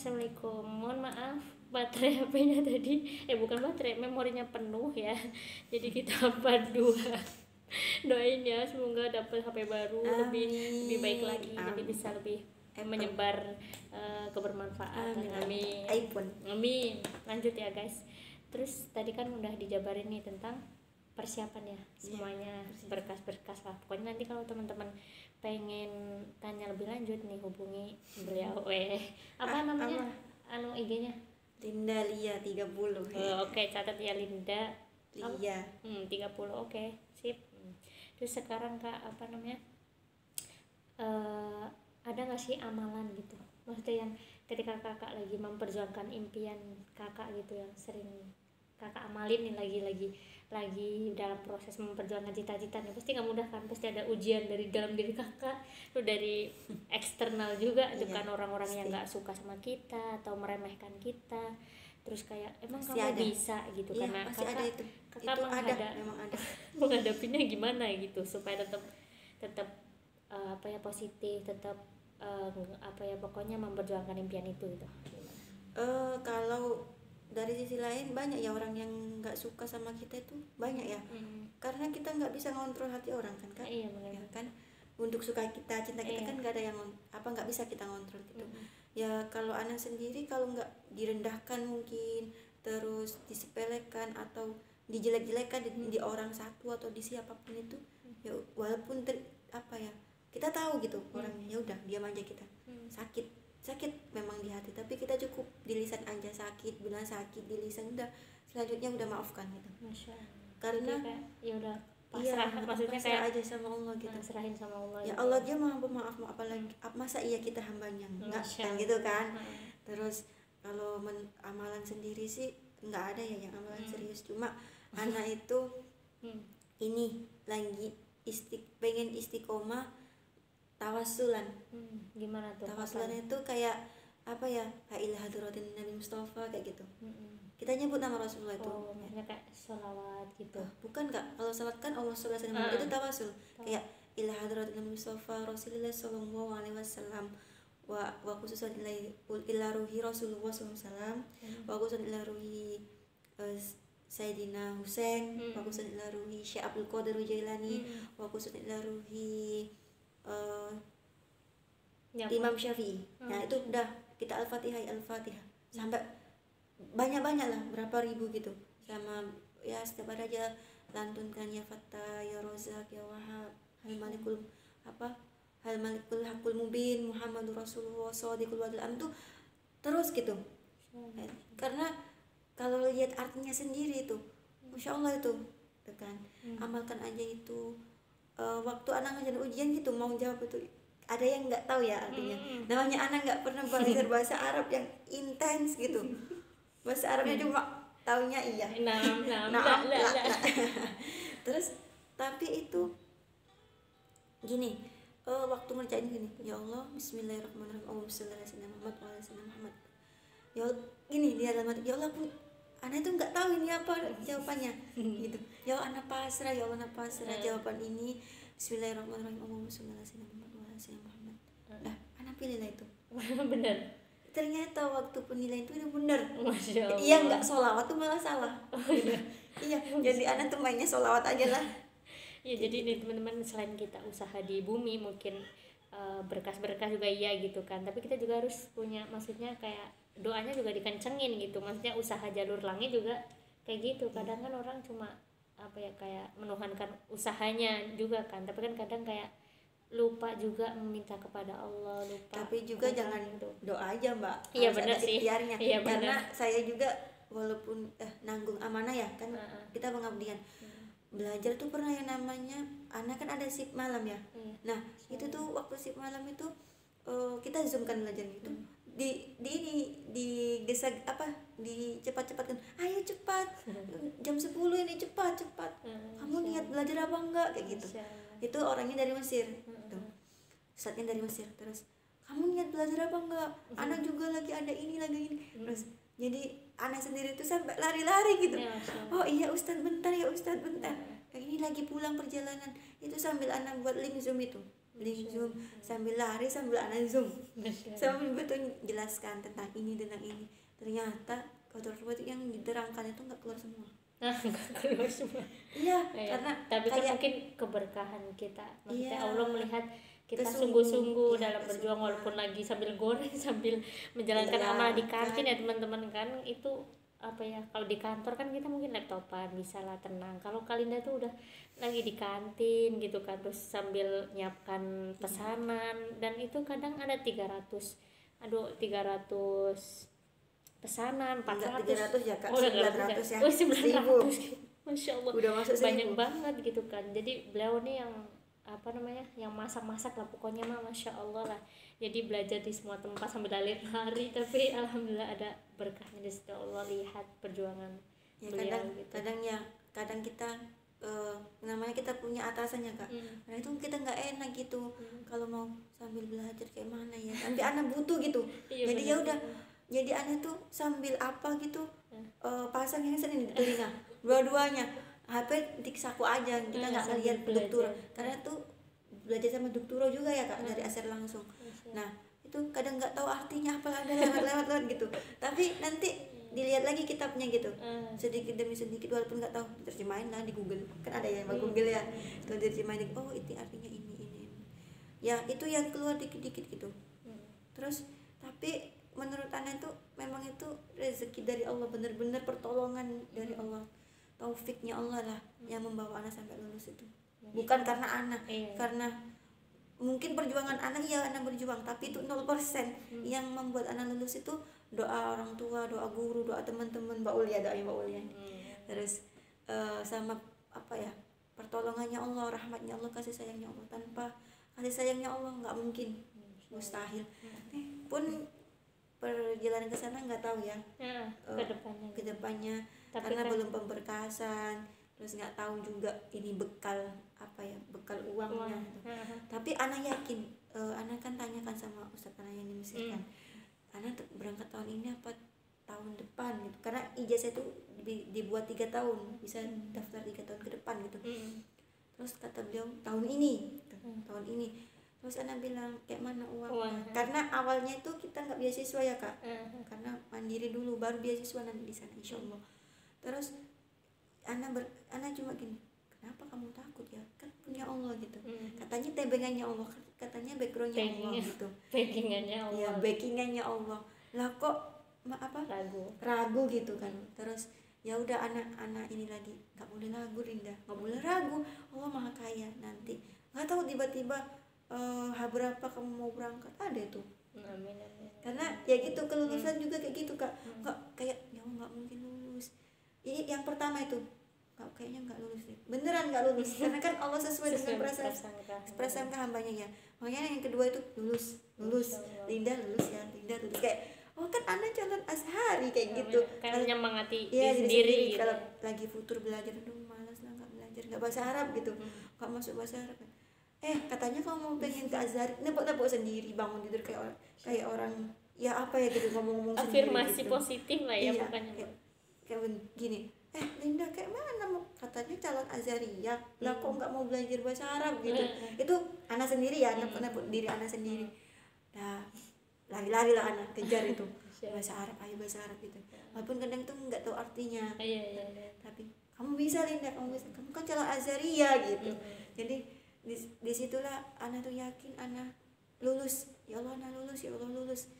Assalamualaikum. Mohon maaf baterai HP-nya tadi bukan baterai, memorinya penuh ya. Jadi kita berdua doain ya semoga dapat HP baru lebih baik lagi, jadi bisa lebih menyebar kebermanfaatan. Amin. Amin. Lanjut ya guys. Terus tadi kan udah dijabarin nih tentang persiapan ya, semuanya berkas-berkas lah. Pokoknya nanti kalau teman-teman pengen tanya lebih lanjut nih hubungi beliau. Apa namanya? IG-nya? Linda Lia 30. Oke, catat ya Linda. Lia. 30. Oke, sip. Terus sekarang Kak, apa namanya? Ada nggak sih amalan gitu? Maksudnya yang ketika kakak lagi memperjuangkan impian kakak gitu, yang sering kakak amalin nih lagi dalam proses memperjuangkan cita-cita nih, pasti nggak mudah kan, pasti ada ujian dari dalam diri kakak, tuh dari eksternal juga itu kan, orang-orang yang nggak suka sama kita atau meremehkan kita, terus kayak emang pasti kamu ada. bisa gitu, karena pasti kakak ada itu memang ada. menghadapinya gimana gitu supaya tetap positif, tetap pokoknya memperjuangkan impian itu gitu. Kalau dari sisi lain banyak ya orang yang nggak suka sama kita itu banyak ya, karena kita nggak bisa ngontrol hati orang kan Kak. Iya benar. Ya kan, untuk suka kita, cinta kita kan nggak ada yang nggak bisa kita ngontrol gitu. Ya kalau anak sendiri kalau nggak direndahkan mungkin, terus disepelekan atau dijelek-jelekan di orang satu atau di siapapun itu, ya walaupun kita tahu gitu orangnya, ya udah diam aja kita. Sakit memang di hati, tapi kita cukup di lisan aja sakit, bilang sakit di lisan, udah selanjutnya udah maafkan gitu. Masya Allah. Karena ya udah pasrah, maksudnya kayak aja sama Allah gitu. Serahin sama Allah. Ya Allah dia maha pemaaf, apalagi masa iya kita hambanya enggak kan gitu kan. Terus kalau amalan sendiri sih nggak ada ya yang amalan serius, cuma anak itu ini lagi pengen istiqomah tawasulan. Gimana tuh? Tawasulan itu kayak apa ya? La ilaha hadratin Nabi Mustafa kayak gitu. Kita nyebut nama Rasulullah itu. Maksudnya kayak sholawat gitu. Bukan Kak, kalau salat kan Allah sallallahu alaihi wasallam itu tawasul. Kayak ila hadratin Nabi Mustafa Rasulullah sallallahu alaihi wasallam wa khususan ila ruhi Rasulullah sallallahu alaihi wasallam wa khususan ila ruhi Sayyidina Husain, wa khususan ila ruhi Syekh Abdul Qadir Jailani, wa khususan ila ruhi Imam Syafi'i. Nah itu udah kita Al-Fatihah sampai banyak lah, berapa ribu gitu, sama ya setiap hari aja lantunkan ya Fattah ya Rozak ya Wahab hal malikul hakul mubin Muhammadur Rasulullah shadiqul wadil am, tuh terus gitu. Karena kalau lihat artinya sendiri itu Masya Allah itu kan, amalkan aja itu. Waktu anak ngajar ujian gitu mau jawab itu, ada yang nggak tahu ya artinya. Namanya anak nggak pernah belajar bahasa Arab yang intens gitu, bahasa Arabnya cuma taunya iya. Nah. Terus tapi itu gini, waktu ngerjain gini, ya Allah Bismillahirrahmanirrahim Allahumma sholli ala sayyidina Muhammad wa ala sayyidina Muhammad. Ya gini dia dalam hati, ya Allah anak itu nggak tahu ini apa jawabannya gitu. Ya anak pasrah, ya Allah anak pasrah jawaban ini Bismillahirrahmanirrahim Allahumma sholli ala sayyidina Muhammad wa ala sayyidina Muhammad. Dah anak pilihlah itu. Bener. Ternyata waktu penilaian itu udah bener. Masya Allah. Iya nggak sholawat tuh malah salah. Iya jadi anak tuh mainnya sholawat aja lah. Ya jadi ini teman-teman, selain kita usaha di bumi mungkin berkas-berkas juga iya gitu kan, tapi kita juga harus punya, maksudnya kayak doanya juga dikencengin gitu, maksudnya usaha jalur langit juga kayak gitu. Kadang kan orang cuma kayak menuhankan usahanya juga kan, tapi kan kadang kayak lupa juga meminta kepada Allah, lupa. Tapi juga jangan gitu. Doa aja Mbak. Iya benar sih. Iya, karena saya juga walaupun nanggung amanah ya kan, kita pengabdian. Belajar tuh pernah yang namanya anak kan ada shift malam ya. Nah itu tuh waktu shift malam itu kita zoom kan belajar gitu. Digesak dicepat-cepatkan, ayo cepat, jam 10 ini cepat kamu niat belajar apa enggak kayak gitu. Itu orangnya dari Mesir tuh, ustadznya dari Mesir. Terus kamu niat belajar apa enggak, anak juga lagi ada ini terus jadi anak sendiri tuh sampai lari-lari gitu. Oh iya Ustadz bentar ya Ustadz bentar, ini lagi pulang perjalanan itu, sambil anak buat link zoom itu link Zoom, sambil lari sambil anak Zoom, sambil betul jelaskan tentang ini. Ternyata kotor itu yang diterangkan itu nggak keluar semua. Nggak keluar semua. Iya, Ya, karena tapi kan kayak mungkin keberkahan kita, maksudnya iya, Allah melihat kita kesungguh, sungguh-sungguh iya, dalam berjuang, kesungguhan. walaupun lagi sambil goreng sambil menjalankan Iya, amal di kantin kan. ya teman-teman kan. Itu apa ya, kalau di kantor kan kita mungkin laptopan bisa lah tenang. Kalau Kalinda tuh udah lagi di kantin gitu kan, terus sambil nyiapkan pesanan, dan itu kadang ada 300 pesanan, Enggak 400. 300 ya Kak, Oh, udah 900 ya. Oh, 900. 1000. Masya Allah, Udah masuk 1000. banyak banget gitu kan. Jadi beliau nih yang apa namanya, yang masak-masak lah pokoknya mah, Masya Allah lah. Jadi belajar di semua tempat sambil lari, tapi alhamdulillah ada berkahnya di situ. Allah lihat perjuangan Ya beliau kadang gitu. kadang kita namanya kita punya atasannya Kak. Nah itu kita nggak enak gitu kalau mau sambil belajar kayak mana ya. Tapi anak butuh gitu. Iya, Jadi bener. ya udah. Jadi anak tuh sambil apa gitu pasang yang sering di telinga. Dua-duanya. HP di saku aja. Kita nggak sambil ngeliat belajar. dokter. Karena tuh belajar sama dokturo juga ya Kak dari aser langsung. Nah itu kadang nggak tahu artinya apa, ada lewat gitu. Tapi nanti dilihat lagi kitabnya gitu, sedikit demi sedikit, walaupun nggak tahu terjemahin lah di Google, kan ada ya Google ya, kalau terjemahin oh itu artinya ini ya, itu yang keluar dikit-dikit gitu. Terus tapi menurut Ana itu memang itu rezeki dari Allah, benar-benar pertolongan dari Allah, taufiknya Allah lah yang membawa Ana sampai lulus itu, bukan karena Ana, karena mungkin perjuangan anak ya anak berjuang, tapi itu 0%. Yang membuat anak lulus itu doa orang tua, doa guru, doa teman-teman, Mbak Ulia, doa Mbak Ulia. Terus sama apa ya, pertolongannya Allah, rahmatnya Allah, kasih sayangnya Allah. Tanpa kasih sayangnya Allah nggak mungkin, mustahil. Pun perjalanan ke sana nggak tahu ya, kedepannya Tapi karena kan, belum pemberkasan, terus nggak tahu juga ini bekal apa ya, bekal uangnya. Tapi Ana yakin, Ana kan tanyakan sama Ustadz Ana yang di Mesir kan, Ana berangkat tahun ini apa tahun depan gitu, karena ijazah itu dibuat 3 tahun, bisa daftar 3 tahun ke depan gitu. Terus kata beliau tahun ini, tahun ini. Terus Ana bilang kayak mana uangnya? Karena awalnya itu kita nggak beasiswa ya Kak, karena mandiri dulu baru beasiswa nanti di sana insya Allah. Terus Ana cuma gini, kenapa kamu takut ya, kan punya Allah gitu. Katanya tebengannya Allah, katanya backgroundnya Allah gitu, backingannya Allah. ya backingannya Allah lah, kok ragu gitu kan. Terus ya udah anak ini lagi, nggak boleh ragu Rinda, nggak boleh ragu, Allah maha kaya. Nanti nggak tahu tiba-tiba berapa kamu mau berangkat, ada itu. Amin. Karena ya gitu, kelulusan juga kayak gitu Kak, nggak kayak ya nggak mungkin lulus. Ini yang pertama itu kayaknya nggak lulus deh, beneran nggak lulus. Karena kan Allah sesuai dengan prasangka hambanya ya. Makanya yang kedua itu lulus. Linda lulus ya, Linda lulus, kayak oh kan Ana calon Azhari kayak gitu. Kan menyemangati ya, diri sendiri gitu. Kalau lagi futur belajar, aduh malas lah nggak belajar, nggak bahasa Arab gitu, nggak masuk bahasa Arab. Katanya kamu mau pengen ke Azhari, nepuk sendiri, bangun tidur kayak orang ya apa ya gitu, ngomong afirmasi gitu. Positif lah ya, iya, bukannya kayak gini, Linda kayak mana mau, katanya calon Azhariyah lah kok nggak mau belajar bahasa Arab gitu. Itu anak sendiri ya, nepuk diri anak sendiri. Nah lari-lari lah anak kejar itu bahasa Arab, ayo bahasa Arab gitu, walaupun kadang tuh nggak tahu artinya. Iya. Tapi kamu bisa Linda, kamu kan calon Azhariyah gitu. Jadi disitulah anak tuh yakin anak lulus, ya Allah anak lulus, ya Allah lulus.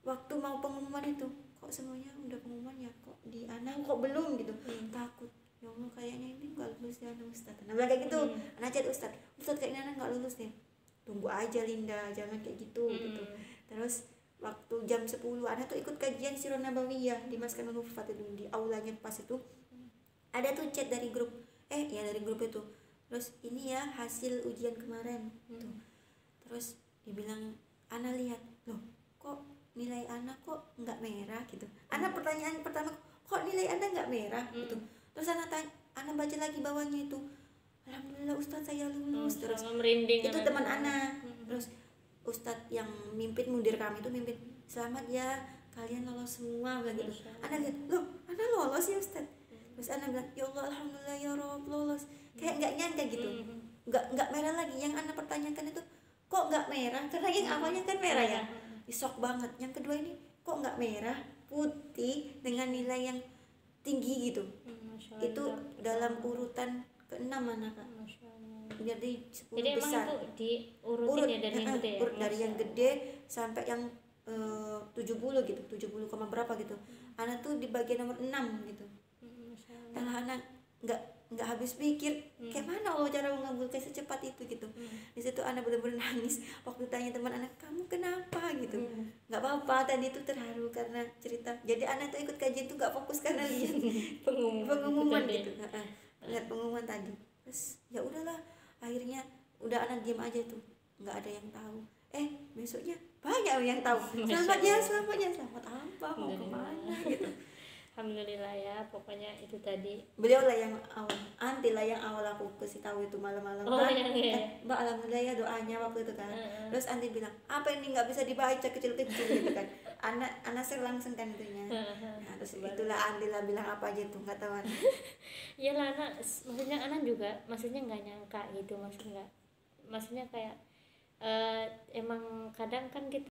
Waktu mau pengumuman itu kok semuanya udah pengumuman ya, kok di anak kok belum gitu. Takut, ya Allah kayaknya ini nggak lulus ya anak Ustadz. Nah kayak gitu, anak chat Ustadz kayaknya anak nggak lulus nih, tunggu aja Linda, jangan kayak gitu gitu. Terus waktu jam 10 anak tuh ikut kajian Sirah Nabawiyah di Maskanul Hufat itu, di aulanya pas itu ada tuh chat dari grup, dari grup itu. Terus ini ya hasil ujian kemarin tuh. Terus dibilang Ana lihat, loh kok nilai Ana kok nggak merah gitu. Ana pertanyaan pertama, kok nilai Ana nggak merah gitu. Terus Ana baca lagi bawahnya itu, alhamdulillah Ustadz saya lulus. Terus merinding itu teman Ana. Terus Ustadz yang mimpin, mudir kami itu mimpin, selamat ya kalian lolos semua bilang gitu. Ana lihat, loh Ana lolos ya Ustadz. Terus Ana bilang, ya Allah alhamdulillah ya Rob lolos. Kayak nggak nyangka gitu. nggak merah lagi. Yang anak pertanyakan itu kok nggak merah, karena yang awalnya kan merah ya, shock banget. Yang kedua ini kok nggak merah, putih dengan nilai yang tinggi gitu. Masya Allah, Itu dalam urutan ke-6 anak Kak. Masya Allah. Jadi 10 Jadi emang besar. itu diurutin Urut ya dari yang gede ya? urut dari yang gede sampai yang 70 gitu, 70, berapa gitu. Anak tuh di bagian nomor 6 gitu. Masya Allah. Malah anak nggak habis pikir kayak mana Allah cara mengabulkan secepat itu gitu. Di situ anak benar-benar nangis waktu tanya teman anak, kamu kenapa gitu. Nggak apa-apa, tadi itu terharu karena cerita. Jadi anak tuh ikut kajian tuh nggak fokus karena lihat pengumuman gitu. Lihat pengumuman tadi. Terus ya udahlah, akhirnya udah anak diam aja tuh, nggak ada yang tahu. Besoknya banyak yang tahu. Selamat ya, selamat apa, mau kemana gitu. Alhamdulillah ya, pokoknya itu tadi. Beliau lah yang awal, anti lah yang awal aku kasih tahu itu malam-malam kan. Mbak alhamdulillah ya doanya waktu itu kan. Terus anti bilang, apa ini nggak bisa dibaca kecil-kecil gitu kan. Anak saya langsung kan itunya. Nah, terus itulah anti lah bilang apa aja tuh nggak tahu. Iya lah anak, maksudnya anak juga, maksudnya nggak nyangka gitu, maksudnya kayak emang kadang kan kita